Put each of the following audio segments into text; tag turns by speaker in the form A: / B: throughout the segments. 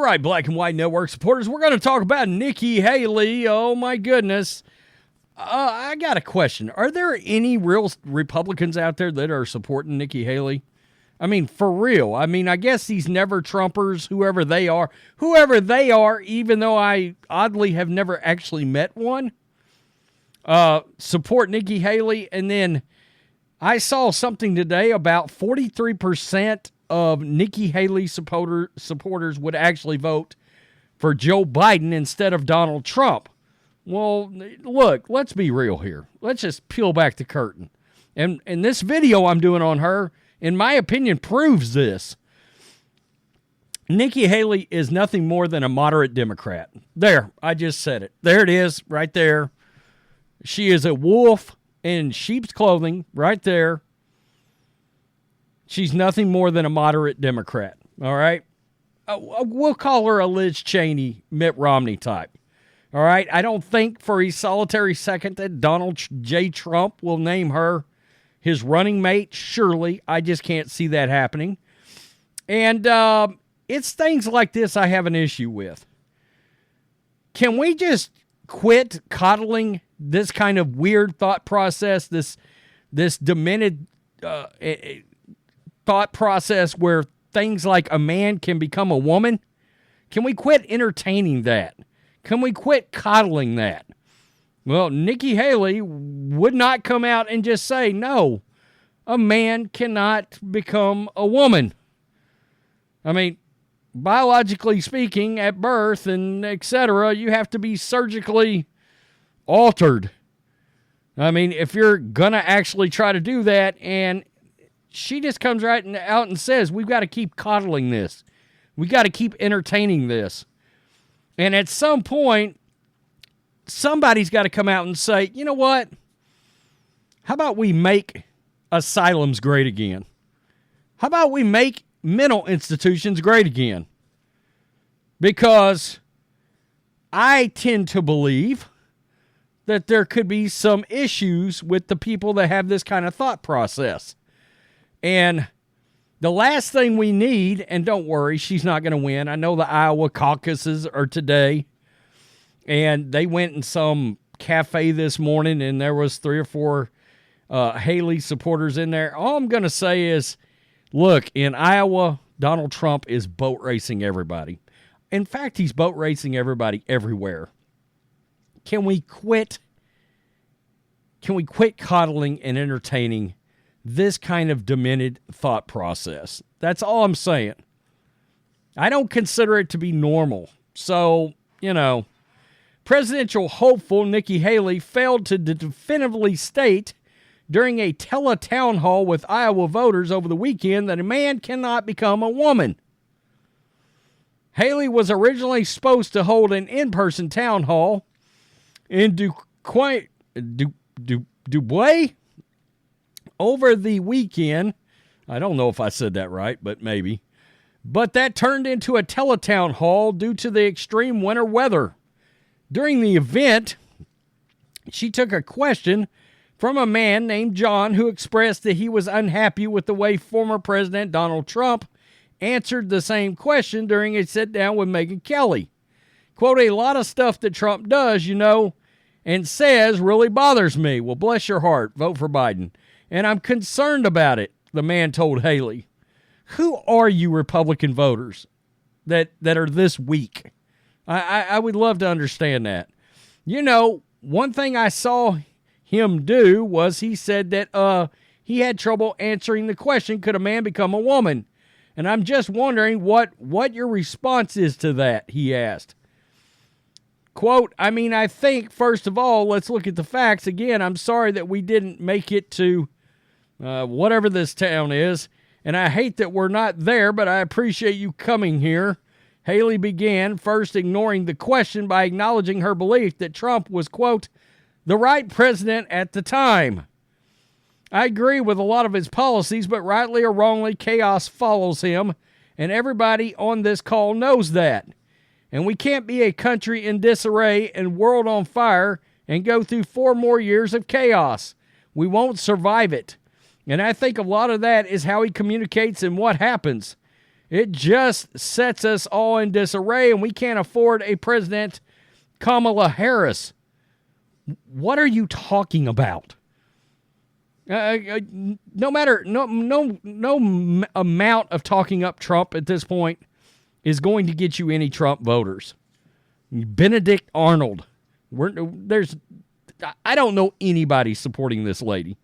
A: right, Black and White Network supporters, we're going to talk about Nikki Haley. Oh, my goodness. I got a question. Are there any real Republicans out there that are supporting Nikki Haley? I mean, for real. I mean, I guess these never-Trumpers, whoever they are, even though I oddly have never actually met one, support Nikki Haley. And then I saw something today about 43% of Nikki Haley supporters would actually vote for Joe Biden instead of Donald Trump. Well, look, let's be real here. Let's just peel back the curtain. And this video I'm doing on her, in my opinion, proves this. Nikki Haley is nothing more than a moderate Democrat. There, I just said it. There it is, right there. She is a wolf in sheep's clothing, right there. She's nothing more than a moderate Democrat, all right? We'll call her a Liz Cheney, Mitt Romney type, all right? I don't think for a solitary second that Donald J. Trump will name her his running mate. Surely, I just can't see that happening. And it's things like this I have an issue with. Can we just quit coddling this kind of weird thought process, this demented thought process where things like a man can become a woman? Can we quit entertaining that? Can we quit coddling that? Well, Nikki Haley would not come out and just say, no, a man cannot become a woman. I mean, biologically speaking, at birth and etc., you have to be surgically altered. I mean, if you're going to actually try to do that, and she just comes right out and says, we've got to keep coddling this. We got to keep entertaining this. And at some point, somebody's got to come out and say, you know what? How about we make asylums great again? How about we make mental institutions great again? Because I tend to believe that there could be some issues with the people that have this kind of thought process. And the last thing we need, and don't worry, she's not going to win. I know the Iowa caucuses are today, and they went in some cafe this morning, and there was 3 or 4 Haley supporters in there. All I'm going to say is, look, in Iowa, Donald Trump is boat racing everybody. In fact, he's boat racing everybody everywhere. Can we quit coddling and entertaining this kind of demented thought process? That's all I'm saying. I don't consider it to be normal. So, presidential hopeful Nikki Haley failed to definitively state during a tele-town hall with Iowa voters over the weekend that a man cannot become a woman. Haley was originally supposed to hold an in-person town hall in Dubois over the weekend. I don't know if I said that right, but maybe. But that turned into a teletown hall due to the extreme winter weather. During the event, she took a question from a man named John who expressed that he was unhappy with the way former President Donald Trump answered the same question during a sit-down with Megyn Kelly. Quote, a lot of stuff that Trump does, and says really bothers me. Well, bless your heart. Vote for Biden. And I'm concerned about it, the man told Haley. Who are you Republican voters that are this weak? I would love to understand that. One thing I saw him do was he said that he had trouble answering the question, could a man become a woman? And I'm just wondering what your response is to that, he asked. Quote, I think, first of all, let's look at the facts. Again, I'm sorry that we didn't make it to whatever this town is, and I hate that we're not there, but I appreciate you coming here. Haley began, first ignoring the question by acknowledging her belief that Trump was, quote, the right president at the time. I agree with a lot of his policies, but rightly or wrongly, chaos follows him, and everybody on this call knows that. And we can't be a country in disarray and world on fire and go through 4 more years of chaos. We won't survive it. And I think a lot of that is how he communicates and what happens. It just sets us all in disarray, and we can't afford a President Kamala Harris. What are you talking about? No amount of talking up Trump at this point is going to get you any Trump voters. Benedict Arnold. I don't know anybody supporting this lady.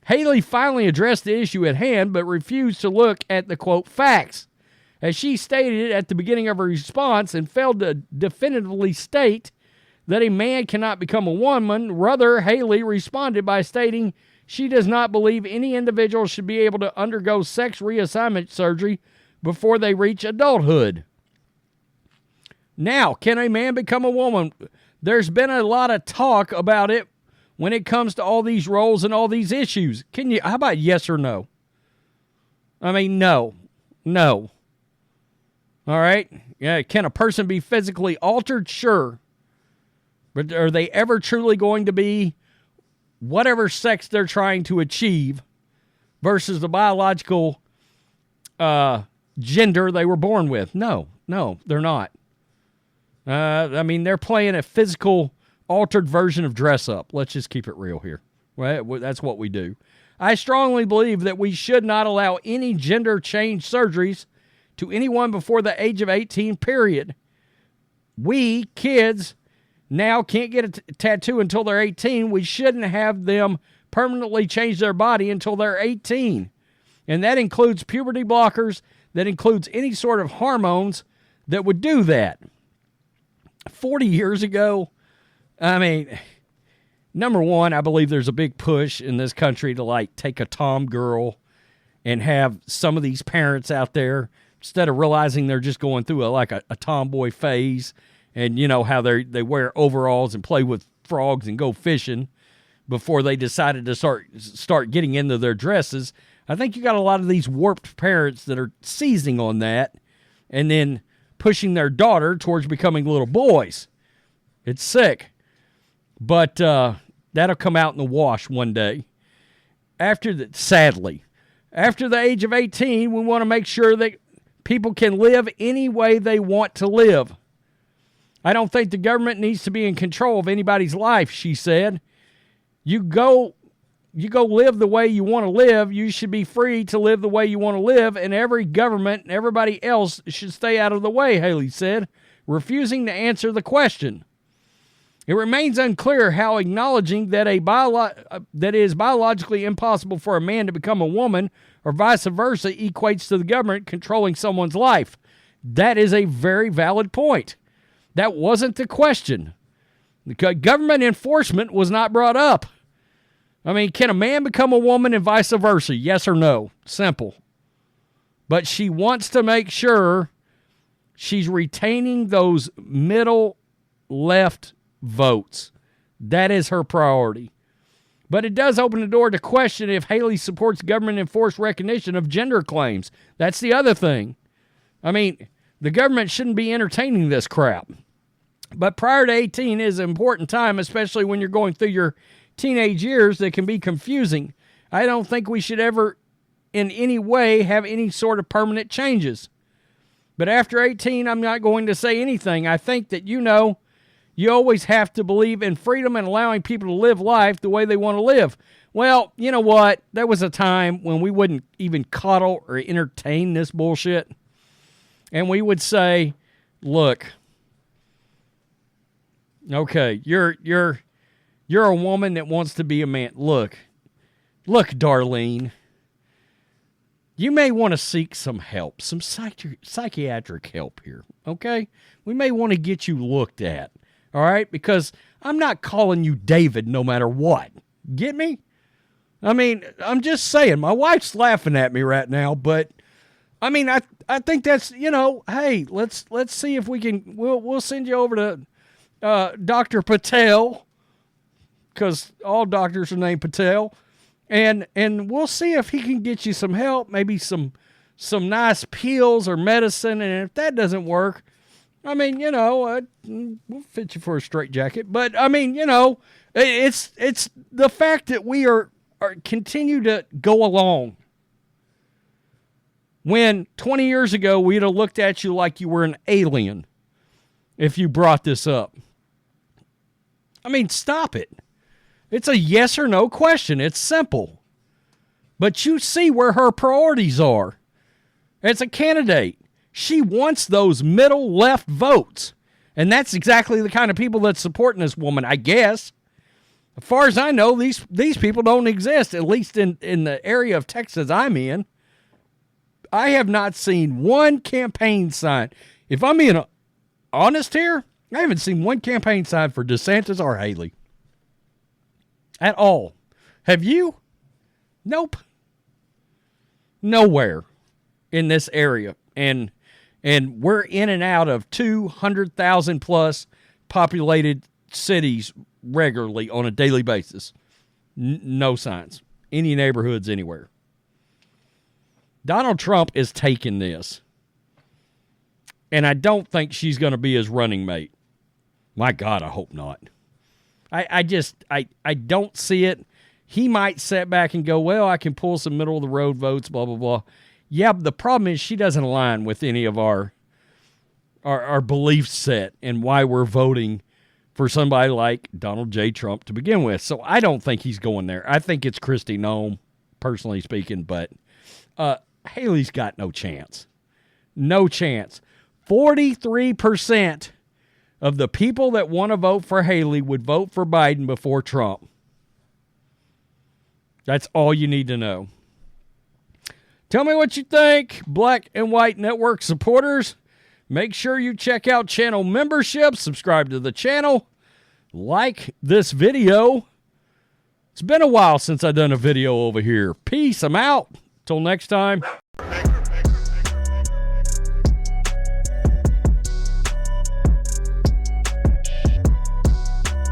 A: Haley finally addressed the issue at hand, but refused to look at the, quote, facts. As she stated at the beginning of her response and failed to definitively state that a man cannot become a woman, rather, Haley responded by stating she does not believe any individual should be able to undergo sex reassignment surgery before they reach adulthood. Now, can a man become a woman? There's been a lot of talk about it when it comes to all these roles and all these issues. How about yes or no? I mean, no. No. All right? Yeah, can a person be physically altered? Sure. But are they ever truly going to be whatever sex they're trying to achieve versus the biological gender they were born with? No, they're not. They're playing a physical altered version of dress up. Let's just keep it real here. Right? That's what we do. I strongly believe that we should not allow any gender change surgeries to anyone before the age of 18, period. We, kids, now can't get a tattoo until they're 18. We shouldn't have them permanently change their body until they're 18. And that includes puberty blockers. That includes any sort of hormones that would do that. 40 years ago, number one, I believe there's a big push in this country to take a tom girl and have some of these parents out there, instead of realizing they're just going through a tomboy phase, and you know how they wear overalls and play with frogs and go fishing before they decided to start getting into their dresses. I think you got a lot of these warped parents that are seizing on that and then pushing their daughter towards becoming little boys. It's sick. But that'll come out in the wash one day. Sadly, after the age of 18, we want to make sure that people can live any way they want to live. I don't think the government needs to be in control of anybody's life, she said. You go live the way you want to live. You should be free to live the way you want to live, and every government and everybody else should stay out of the way, Haley said, refusing to answer the question. It remains unclear how acknowledging that that it is biologically impossible for a man to become a woman or vice versa equates to the government controlling someone's life. That is a very valid point. That wasn't the question. The government enforcement was not brought up. Can a man become a woman and vice versa? Yes or no? Simple. But she wants to make sure she's retaining those middle left votes. That is her priority. But it does open the door to question if Haley supports government-enforced recognition of gender claims. That's the other thing. The government shouldn't be entertaining this crap. But prior to 18 is an important time, especially when you're going through your teenage years, that can be confusing. I don't think we should ever in any way have any sort of permanent changes. But after 18, I'm not going to say anything. I think that, you always have to believe in freedom and allowing people to live life the way they want to live. Well, you know what? There was a time when we wouldn't even coddle or entertain this bullshit. And we would say, look, okay, you're a woman that wants to be a man. Look, Darlene, you may want to seek some help, some psychiatric help here, okay? We may want to get you looked at, all right? Because I'm not calling you David no matter what. Get me? I'm just saying, my wife's laughing at me right now, but I think that's, hey, let's see if we can, we'll send you over to Dr. Patel, because all doctors are named Patel, and we'll see if he can get you some help, maybe some nice pills or medicine, and if that doesn't work, we'll fit you for a straitjacket. But it's the fact that we are continue to go along. when 20 years ago we'd have looked at you like you were an alien if you brought this up. I mean, stop it. It's a yes or no question. It's simple. But you see where her priorities are. As a candidate, she wants those middle left votes. And that's exactly the kind of people that's supporting this woman, I guess. As far as I know, these people don't exist, at least in the area of Texas I'm in. I have not seen one campaign sign. If I'm being honest here, I haven't seen one campaign sign for DeSantis or Haley. At all. Have you? Nope. Nowhere in this area. And we're in and out of 200,000 plus populated cities regularly on a daily basis. No signs. Any neighborhoods anywhere. Donald Trump is taking this. And I don't think she's going to be his running mate. My God, I hope not. I don't see it. He might sit back and go, well, I can pull some middle of the road votes, blah, blah, blah. Yeah, but the problem is she doesn't align with any of our belief set and why we're voting for somebody like Donald J. Trump to begin with. So I don't think he's going there. I think it's Kristi Noem, personally speaking, but Haley's got no chance. No chance. 43% of the people that want to vote for Haley would vote for Biden before Trump. That's all you need to know. Tell me what you think, Black and White Network supporters. Make sure you check out channel membership, subscribe to the channel, like this video. It's been a while since I've done a video over here. Peace, I'm out. Till next time.